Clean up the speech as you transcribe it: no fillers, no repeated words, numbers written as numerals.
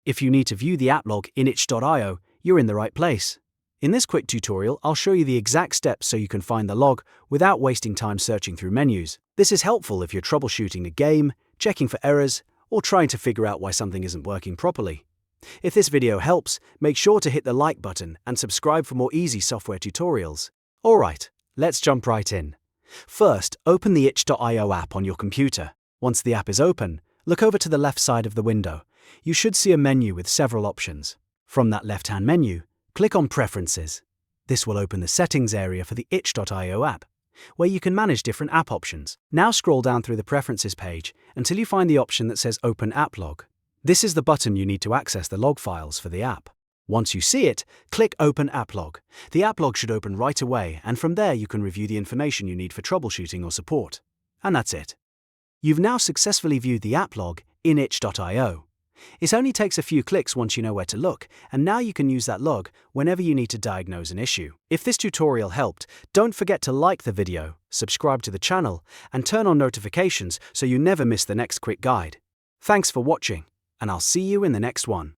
If you need to view the app log in itch.io, you're in the right place. In this quick tutorial, I'll show you the exact steps so you can find the log without wasting time searching through menus. This is helpful if you're troubleshooting a game, checking for errors, or trying to figure out why something isn't working properly. If this video helps, make sure to hit the like button and subscribe for more easy software tutorials. Alright, let's jump right in. First, open the itch.io app on your computer. Once the app is open, look over to the left side of the window. You should see a menu with several options. From that left-hand menu, click on Preferences. This will open the settings area for the itch.io app, where you can manage different app options. Now scroll down through the Preferences page until you find the option that says Open App Log. This is the button you need to access the log files for the app. Once you see it, click Open App Log. The app log should open right away, and from there you can review the information you need for troubleshooting or support. And that's it. You've now successfully viewed the app log in itch.io. It only takes a few clicks once you know where to look, and now you can use that log whenever you need to diagnose an issue. If this tutorial helped, don't forget to like the video, subscribe to the channel, and turn on notifications so you never miss the next quick guide. Thanks for watching, and I'll see you in the next one.